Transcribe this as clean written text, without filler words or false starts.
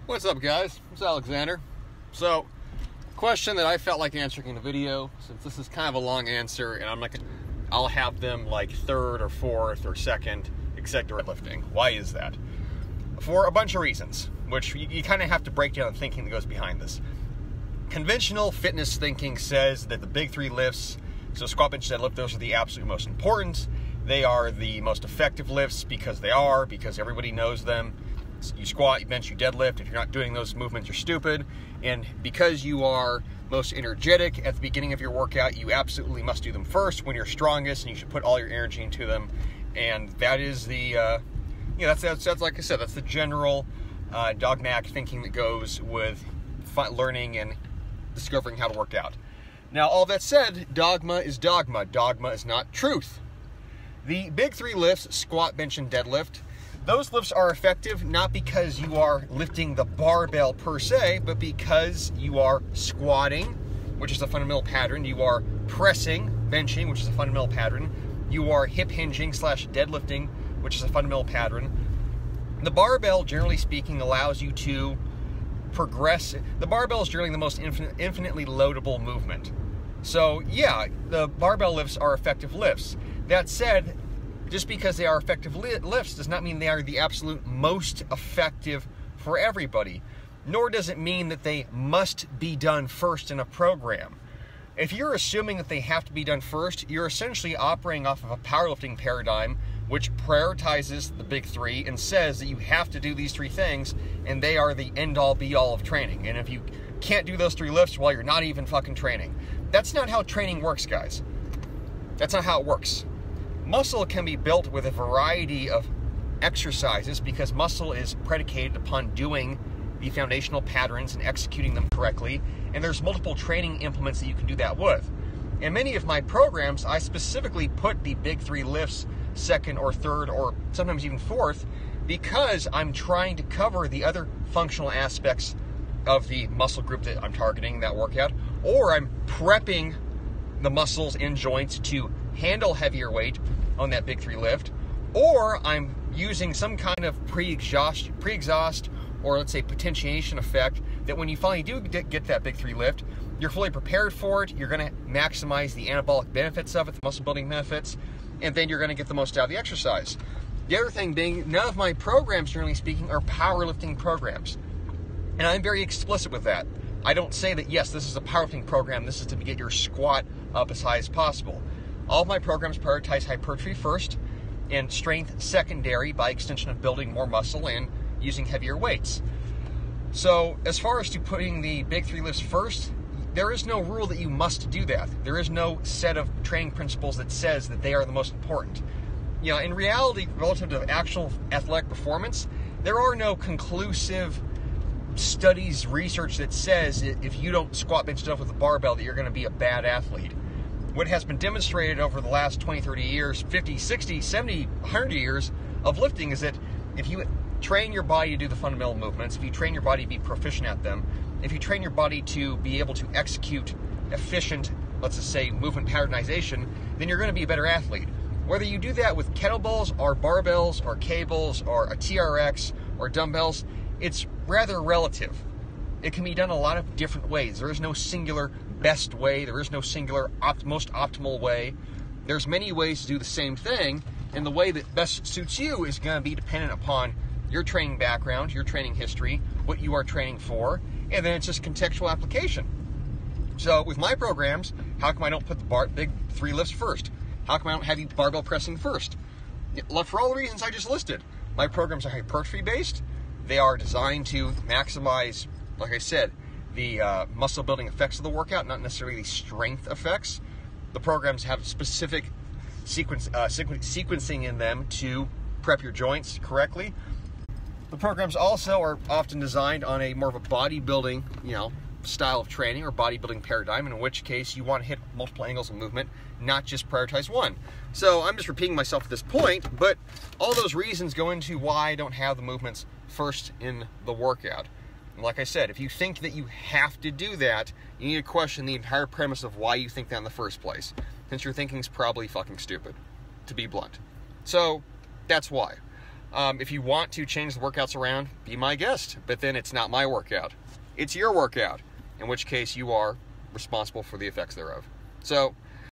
What's up, guys? It's Alexander. So, question that I felt like answering in the video, since this is kind of a long answer, and I'll have them like third or fourth or second, except lifting. Why is that? For a bunch of reasons, which you kind of have to break down the thinking that goes behind this. Conventional fitness thinking says that the big three lifts, so squat, bench, deadlift, those are the absolute most important. They are the most effective lifts because everybody knows them. You squat, you bench, you deadlift. If you're not doing those movements, you're stupid. And because you are most energetic at the beginning of your workout, you absolutely must do them first when you're strongest, and you should put all your energy into them. And that is the, that's like I said, that's the general dogmatic thinking that goes with learning and discovering how to work out. Now, all that said, dogma is dogma. Dogma is not truth. The big three lifts, squat, bench, and deadlift, those lifts are effective not because you are lifting the barbell per se, but because you are squatting, which is a fundamental pattern. You are pressing, benching, which is a fundamental pattern. You are hip hinging / deadlifting, which is a fundamental pattern. The barbell, generally speaking, allows you to progress. The barbell is generally the most infinitely loadable movement. So yeah, the barbell lifts are effective lifts. That said, just because they are effective lifts does not mean they are the absolute most effective for everybody, nor does it mean that they must be done first in a program. If you're assuming that they have to be done first, you're essentially operating off of a powerlifting paradigm which prioritizes the big three and says that you have to do these three things and they are the end-all be-all of training. And if you can't do those three lifts, well, you're not even fucking training. That's not how training works, guys. That's not how it works. Muscle can be built with a variety of exercises because muscle is predicated upon doing the foundational patterns and executing them correctly, and there's multiple training implements that you can do that with. In many of my programs, I specifically put the big three lifts second or third or sometimes even fourth because I'm trying to cover the other functional aspects of the muscle group that I'm targeting that workout, or I'm prepping the muscles and joints to handle heavier weight on that big three lift, or I'm using some kind of pre-exhaust or let's say potentiation effect that when you finally do get that big three lift, you're fully prepared for it, you're going to maximize the anabolic benefits of it, the muscle building benefits, and then you're going to get the most out of the exercise. The other thing being, none of my programs, generally speaking, are powerlifting programs. And I'm very explicit with that. I don't say that, yes, this is a powerlifting program, this is to get your squat up as high as possible. All of my programs prioritize hypertrophy first and strength secondary by extension of building more muscle and using heavier weights. So as far as to putting the big three lifts first, there is no rule that you must do that. There is no set of training principles that says that they are the most important. You know, in reality, relative to actual athletic performance, there are no conclusive studies, research that says if you don't squat, bench, deadlift with a barbell that you're going to be a bad athlete. What has been demonstrated over the last 20, 30 years, 50, 60, 70, 100 years of lifting is that if you train your body to do the fundamental movements, if you train your body to be proficient at them, if you train your body to be able to execute efficient, let's just say, movement patternization, then you're going to be a better athlete. Whether you do that with kettlebells or barbells or cables or a TRX or dumbbells, it's rather relative. It can be done a lot of different ways. There is no singular best way. There is no singular most optimal way. There's many ways to do the same thing, and the way that best suits you is going to be dependent upon your training background, your training history, what you are training for, and then it's just contextual application. So with my programs, how come I don't put the big three lifts first? How come I don't have you barbell pressing first? For all the reasons I just listed. My programs are hypertrophy based. They are designed to maximize, like I said, the muscle building effects of the workout, not necessarily the strength effects. The programs have specific sequencing in them to prep your joints correctly. The programs also are often designed on a more of a bodybuilding, style of training or bodybuilding paradigm, in which case you want to hit multiple angles of movement, not just prioritize one. So I'm just repeating myself at this point, but all those reasons go into why I don't have the movements first in the workout. And like I said, if you think that you have to do that, you need to question the entire premise of why you think that in the first place, since your thinking's probably fucking stupid, to be blunt. So that's why. If you want to change the workouts around, be my guest. But then it's not my workout. It's your workout, in which case you are responsible for the effects thereof. So